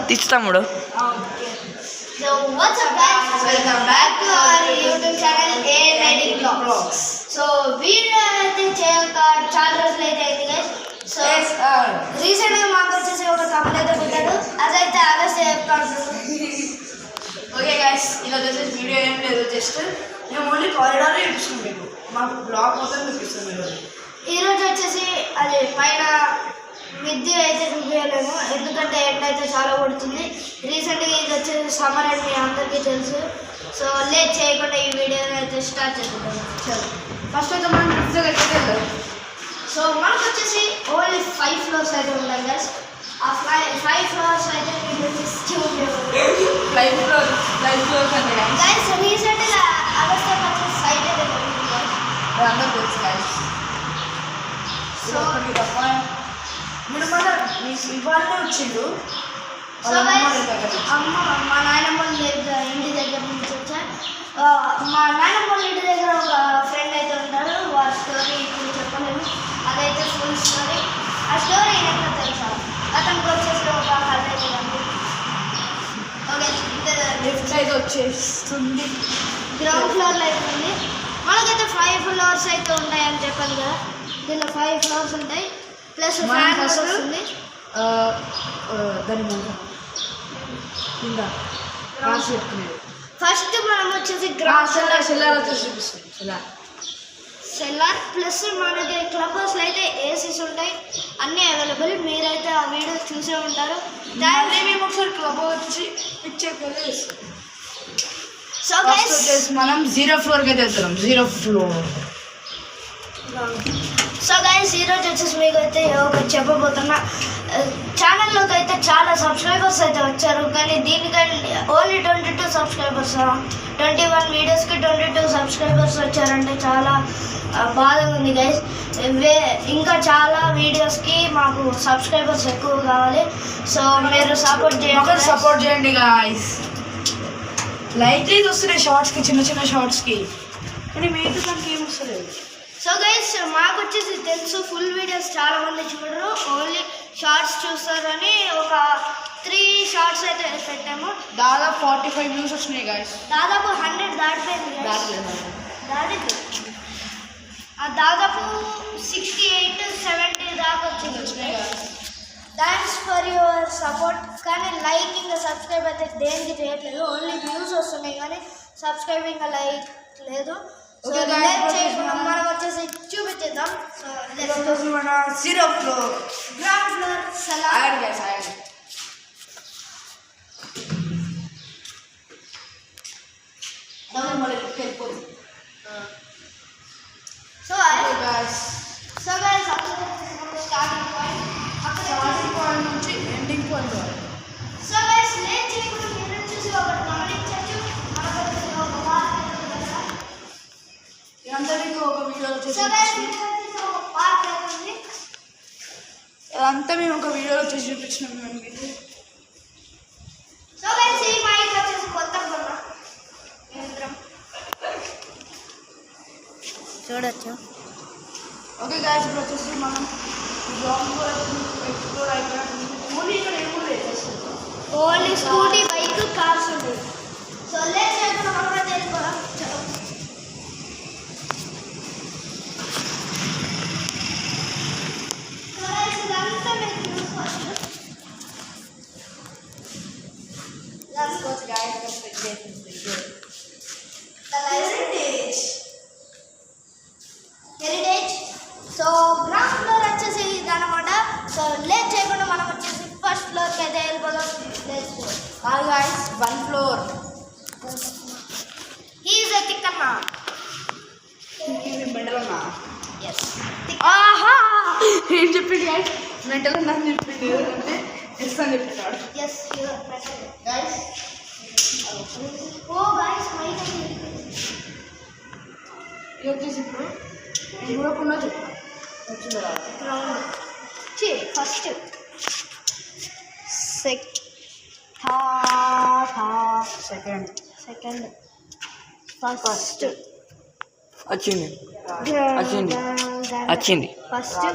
తీస్తాముడు. So what's up guys? Welcome back to our YouTube channel A Vlogs. So video అయితే చేయక చాలా రోజులు అయితే అయింది guys. So రీసెంట్ గా మాకు వచ్చేసి ఒక తమ్ముడు అయితే పుట్టాడు. అదైతే ఆగస్ట్ చెప్తాను. ఓకే గైస్, ఈరోజు వచ్చేసి వీడియో ఏం లేదు, జస్ట్ మేము ఓన్లీ కారిడార్ చూపిస్తాం మీకు, మాకు బ్లాగ్ మొత్తం చూపిస్తాం ఈరోజు వచ్చేసి అది పైన విద్య అయితే చూపించలేము, ఎందుకంటే ఎండ అయితే చాలా పడుతుంది. రీసెంట్గా ఇది వచ్చేసి సమ్మర్ అని మీ అందరికీ తెలుసు. సో లేట్ చేయకుండా ఈ వీడియోని అయితే స్టార్ట్ చేద్దాం. ఫస్ట్ అయితే మనం లిఫ్ట్ అయితే వెళ్దాం. సో మనకు వచ్చేసి ఓన్లీ 5 ఫ్లోర్స్ అయితే ఉన్నాయి గైస్. ఆ 5 ఫ్లోర్స్ అయితే లైఫ్ ఫ్లోర్ అంటే గైస్ రీసెంట్గా ఆగస్ట్ వచ్చేసి సైట్ అయితే అందరూ తెలుసు గైస్. సో మీరు మన మీ ఇవాళనే వచ్చిండు. సో అమ్మ మా నాయనమ్మ ఇంటి దగ్గర నుంచి వచ్చా. మా నాయనమ్మ ఇంటి దగ్గర ఒక ఫ్రెండ్ అయితే ఉంటారు, వారి స్టోరీ ఇప్పుడు చెప్పలేము, అదైతే ఫుల్ స్టోరీ. ఆ స్టోరీ ఏంటో తెలుసా, అతనికి వచ్చేసి ఒక కథ అయితే లిఫ్ట్ అయితే వచ్చేస్తుంది, గ్రౌండ్ ఫ్లోర్లో అయితే ఉంది. మనకైతే 5 ఫ్లోర్స్ అయితే ఉంటాయని చెప్పాను కదా, దీనిలో 5 ఫ్లోర్స్ ఉంటాయి, ప్లస్ ఫ్యాన్ వస్తుంది. దాని కింద రాసి పెట్టుకునేది. ఫస్ట్ మనం వచ్చేసి గ్రౌండ్ సెల్లార్ వచ్చేసి చూపిస్తుంది. సెల్లార్ ప్లస్ మనకి క్లబ్ హౌస్లో అయితే ఏసీస్ ఉంటాయి, అన్నీ అవైలబుల్. మీరైతే ఆ వీడియో చూసే ఉంటారు. దాన్ని మేము ఒకసారి క్లబ్ వచ్చి పిక్చర్ సో గైస్ మనం 0 ఫ్లోర్కి అయితే వెళ్తున్నాం. 0 ఫ్లోర్. సో గైస్ ఈరోజు వచ్చేసి మీకు అయితే ఒకటి చెప్పబోతున్నా. ఛానల్లోకి అయితే చాలా సబ్స్క్రైబర్స్ అయితే వచ్చారు, కానీ దీనికంటే ఓన్లీ 22 సబ్స్క్రైబర్స్. 21 వీడియోస్కి 22 సబ్స్క్రైబర్స్ వచ్చారంటే చాలా బాధగా ఉంది గైస్. ఇంకా చాలా వీడియోస్కి మాకు సబ్స్క్రైబర్స్ ఎక్కువ కావాలి. సో మీరు సపోర్ట్ చేయండి గాయస్. లైట్లీ వస్తున్నాయి షార్ట్స్కి, చిన్న చిన్న షార్ట్స్కి, కానీ మీకు దానికి ఏం వస్తలేదు. సో గైస్ మాకు వచ్చేసి తెలుసు, ఫుల్ వీడియోస్ చాలా మంది చూడరు, ఓన్లీ షార్ట్స్ చూస్తారని ఒక 3 షార్ట్స్ అయితే పెట్టాము. దాదాపు 45 వ్యూస్ వచ్చినాయి గాయస్. దాదాపు 100 దాటిపోయింది. దాటింది దాదాపు 68-70 దాకా వచ్చినాయి. Thanks for your support. కానీ లైక్ ఇంకా సబ్స్క్రైబ్ అయితే దేనికి చేయట్లేదు, ఓన్లీ వ్యూస్ వస్తున్నాయి కానీ సబ్స్క్రైబ్ ఇంకా లైక్ లేదు. సో మనం వచ్చేసి చూపించేద్దాం. సో మన 0 floor ground floor cellar. So guys starting point నుంచి ending point. So guys late చేయకుండా మీరు చూసి ఒకటి గమనించవచ్చు, మనకు ఒక ఇదంతా మీకు ఒక వీడియోలో సో గైస్ ఒక పార్క్ ఉంది. అదంతా మేము ఒక వీడియోలో చేసి చూపించినాం మేము మీకు. సో గైస్ ఈ మైక్ వచ్చేసి కొత్త కొన్నా చూడొచ్చు. ఓకే గాయస్, ఇప్పుడు వచ్చేసి మనం బ్లాగ్ ఎక్స్ప్లోర్ అయిపోయినట్టు ఓన్లీ ఇక్కడ ఏముంది, ఓన్లీ స్కూటీ, బైక్, కార్స్ ఉంటుంది. సో లేట్ చేయకుండా మనమైతే వెళ్ళిపోదాం. ఇదంతా మీరు చూసుకోవచ్చు. హెరిటేజ్. సో గ్రౌండ్ ఫ్లోర్ వచ్చేసి ఇది అనమాట. సో లేట్ చేయకుండా మనం వచ్చేసి ఫస్ట్ ఫ్లోర్కి అయితే వెళ్ళిపోదాం. Guys 1 floor. హీఈస్ ఎ తిక్కన్న. మెంటలన్నా ఎస్ ఆహా ఏం చెప్పింది గాయస్, మెంటలన్నా అని చెప్పింది, అంటే ఎస్ అని చెప్పినాడు. Yes your mental guys oh guys mic ఇది వచ్చేసి ఇప్పుడు నేను చూడకుండా చెప్తాను వచ్చిందా గ్రౌండ్ ఫస్ట్ సెకండ్ ఫస్ట్ వచ్చింది. వచ్చింది ఫస్ట్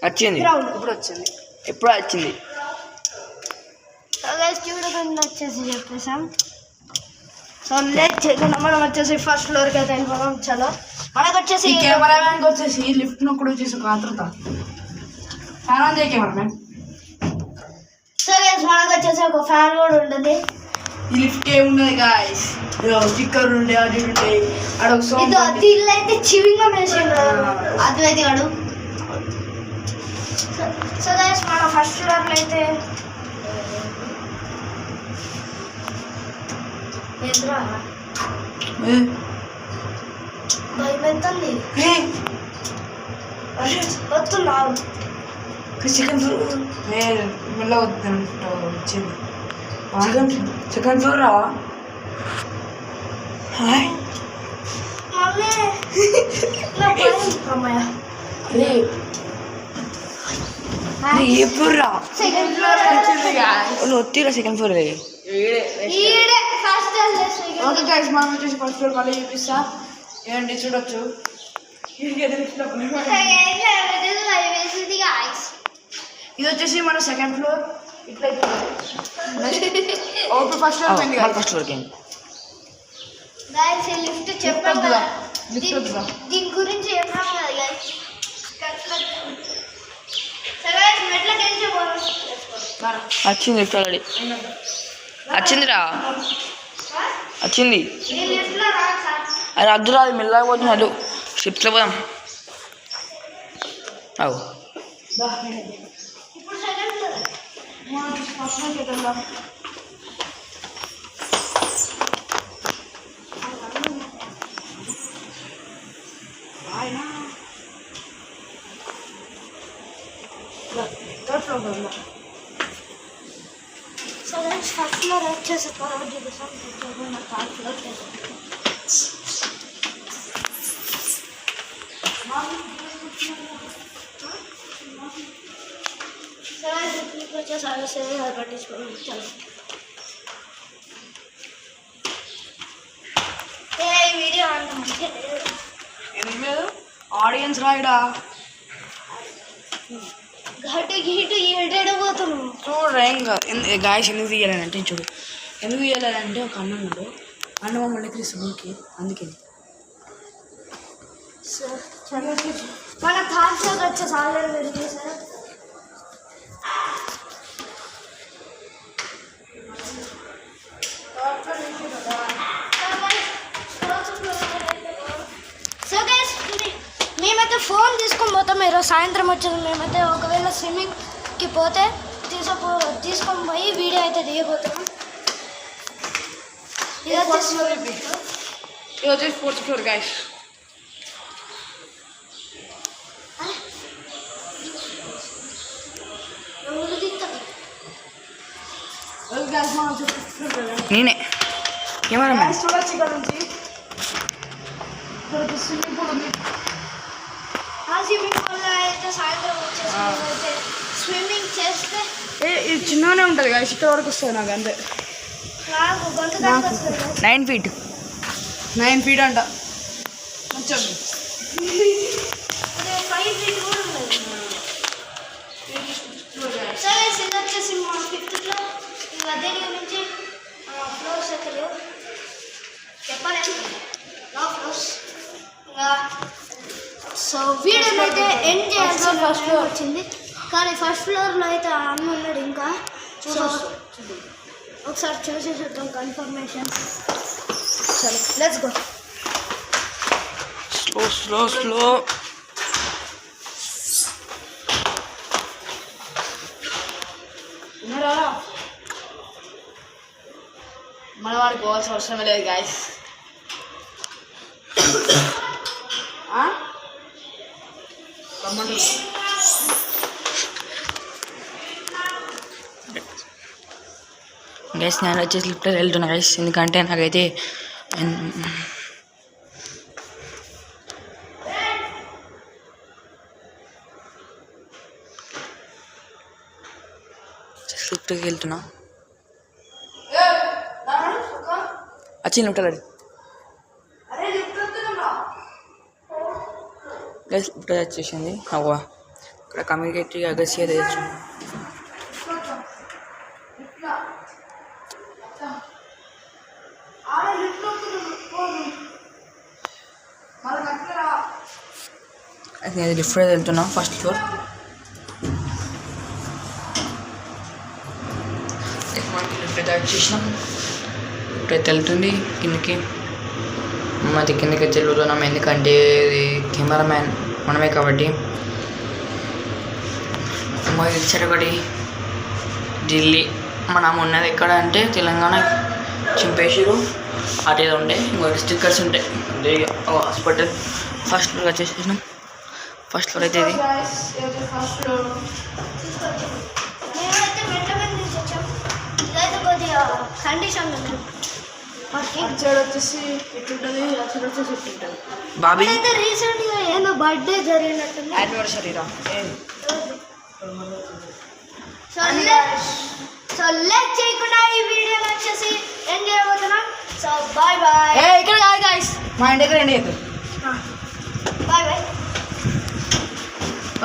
వచ్చింది గ్రౌండ్. ఇప్పుడు వచ్చింది. ఎప్పుడు వచ్చింది. సో గైస్ చూడకుండా వచ్చేసి చెప్పేసాం. సో లేట్ చేయకుండా మనం వచ్చేసి ఫస్ట్ ఫ్లోర్కి అయితే వెళ్ళిపోదాం. చలో మనకు వచ్చేసి ఈ కెమెరామ్యాన్కి వచ్చేసి లిఫ్ట్ నొక్కడు వచ్చేసి ఒక ఆతృత. ఫ్యాన్ ఆన్ చేయ కెమెరామ్యాన్. సో గైస్ మనకు వచ్చేసి ఒక ఫ్యాన్ కూడా ఉంటుంది. ఈ లిఫ్ట్ ఏమున్నది గాయస్, స్టిక్కర్ ఉండే అది ఉండే ఆడ ఒక ఇది సౌండ్. దీనిలో అయితే చివింగ్ వేసిండు అద్వైతి గాడు. సో గైస్ మన ఫస్ట్ ఫ్లోర్లో అయితే ఏంద్రా భయపెడుతుంది వస్తున్నావు. సెకండ్ ఫ్లోర్ మెల్ల వచ్చింది. సెకండ్ ఫ్లోర్ రావా? హాయ్ మమ్మీ నా భయం అమ్మాయ. ఏ ఫ్లోర్ రా? సెకండ్ ఫ్లోర్ నువ్వు వత్తిరా సెకండ్ ఫ్లోర్. ఈడే ఫస్ట్ ఓకే గైస్, మనం వచ్చేసి ఫస్ట్ ఫ్లోర్ మళ్ళీ చూపిస్తా. ఏంటి చూడొచ్చు. ఇది వచ్చేసి మన సెకండ్ ఫ్లోర్. ఇట్లయితే ఫస్ట్ ఫ్లోర్ పోయింది కదా. ఫస్ట్ ఫ్లోర్కి గైస్ లిఫ్ట్ చెప్పాం వద్దురా, కదా, లిఫ్ట్ వద్దురా. దీని గురించి చెప్పాం కదా గైస్. సరే మెట్లకి వెళ్ళి వచ్చింది లిఫ్ట్ ఆల్రెడీ వచ్చిందిరా వచ్చింది. ఈ లిఫ్ట్లో రాదు సార్. అది అద్దు రాదు మెల్లగా పోతుంది. అదు షిఫ్ట్లో పోదాం. అవు ఇప్పుడు సెకండ్ ఫ్లోర్. ఫస్ట్ ఫ్లోర్ పెట్టండి. థర్డ్ ఫ్లోర్ కదా. సో గైస్ ఫస్ట్ ఫ్లోర్ వచ్చేసి తర్వాత చూపిస్తాం. థర్డ్ ఫ్లోర్ వచ్చేసి పట్టించుకోండి. చలో వీడియో అంత మంచిగా లేదు. ఎందుకు లేదు? ఆడియన్స్ రాయడా ఘటు గీటు ఏడాడు పోతున్నావు. చూడరా ఇంకా గాయస్ ఎందుకు తీయాలంటే చూడు, ఎందుకు తీయాలంటే ఒక అన్న ఉన్నాడు. అన్న మమ్మల్ని క్రిస్మస్కి అందుకే. మన థర్డ్ ఫ్లోర్ వచ్చేసి ఆల్రెడీ వెళ్ళి సార్. సో గైస్ మేమైతే ఫోన్ తీసుకొని పోతాం. ఈరోజు సాయంత్రం వచ్చేది. మేమైతే ఒకవేళ స్విమ్మింగ్కి పోతే తీసుకొని పోయి వీడియో అయితే దిగబోతున్నాం. ఇది వచ్చేసి ఫోర్త్ ఫ్లోర్ గాయస్. నేనే కెమెరా మ్యాన్. చూడొచ్చు ఇక్కడ నుంచి. ఇక్కడ స్విమ్మింగ్ పూల్ ఉంది. ఆ స్విమ్మింగ్ పూల్లో అయితే సాయంత్రం వచ్చేసి మేమైతే స్విమ్మింగ్ చేస్తే ఇది చిన్నగానే ఉంటుంది గాయస్, ఇక్కడ వరకు వస్తుంది నాకు అంతే. నాకు గొంతు దాకా వస్తుంది. 9 feet 9 feet అంట. కొంచెం 5 feet కూడా ఉన్నది. సరే ఇది వచ్చేసి మా 5th ఫ్లోర్. ఇంకా దేని గురించి ఫ్లోర్స్ అయితే లేవు చెప్పలేదు. నా ఫ్లోర్స్ ఇంకా సో వీడియోని అయితే ఎండ్ చేయాల్సిన ఫస్ట్ ఫ్లోర్ వచ్చింది. కానీ ఫస్ట్ ఫ్లోర్లో అయితే అన్న ఉన్నాడు ఇంకా. సో ఒకసారి చూసి చూద్దాం కన్ఫర్మేషన్. సరే let's go. Slow slow slow. మన వాడికి పోవాల్సిన అవసరం లేదు గాయస్. గైస్ నేను వచ్చేసి లిఫ్ట్లో వెళ్తున్నా గైస్. ఎందుకంటే నాకైతే లిఫ్ట్కి వెళ్తున్నా. వచ్చింది లిఫ్ట్ రెడీ. గైస్ లిఫ్ట్ వచ్చేసింది. అవ్వ ఇక్కడ కమ్యూనికేటివ్ అగస్య తెచ్చు. నేను లిఫ్ట్ వెళ్తున్నా ఫస్ట్ ఫ్లోర్. లిఫ్ట్ అయితే వచ్చేసినాం. ఇప్పుడైతే వెళ్తుంది కిందకి. అది కిందకి వచ్చి వెళ్తున్నాం ఎందుకంటే ఇది కెమెరామ్యాన్ మనమే కాబట్టి. ఇచ్చాడు ఒకటి ఢిల్లీ. మనం ఉన్నది ఎక్కడ అంటే తెలంగాణ చింపేసిరు. అటు ఏదో ఉండే ఇంకొక స్టిక్కర్స్ ఉంటాయి. అదే హాస్పిటల్ ఫస్ట్ ఫ్లోర్ వచ్చేసేసినాం. ఫస్ట్ ఫ్లోర్ అయితే ఇది. మేమైతే మెట్ల మీద నుంచి వచ్చాం. ఇదైతే కొద్దిగా కండిషన్ ఉంది. అచ్చాడు వచ్చేసి ఇట్లుంటుంది, అసలు వచ్చేసి ఇట్లుంటుంది. బాబీ అయితే రీసెంట్గా ఏదో బర్త్డే జరిగినట్టుంది. యానివర్సరీరా. సో లెట్ చేయకుండా ఈ వీడియోని వచ్చేసి ఎండ్ చేయబోతున్నాం. So bye bye. ఇక్కడ కాదు గాయ్స్, మా ఇంటి దగ్గర ఎండ్ అవుతుంది. Bye bye.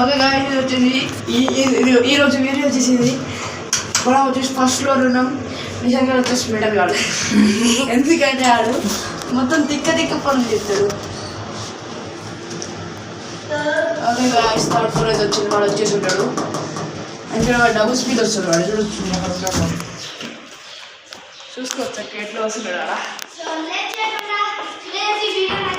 ఓకే గాయ్స్, ఇది వచ్చింది ఈరోజు వీడియో వచ్చేసింది. మనం వచ్చేసి ఫస్ట్ ఫ్లోర్ ఉన్నాం. నిజంగా వచ్చేసి మెడల్ కాదు, ఎందుకంటే ఆడు మొత్తం తిక్క పనులు చెప్తాడు. ఓకే గాయ్స్, థర్డ్ ఫ్లోర్ అయితే వచ్చింది. వాడు వచ్చేసి ఉంటాడు. ఇంకా డబుల్ స్పీడ్ వస్తుంది. వాడు చూడొచ్చు, చూసుకోవచ్చు ఎట్లా వస్తున్నాడు. సో లెట్ చేయకుండా today's video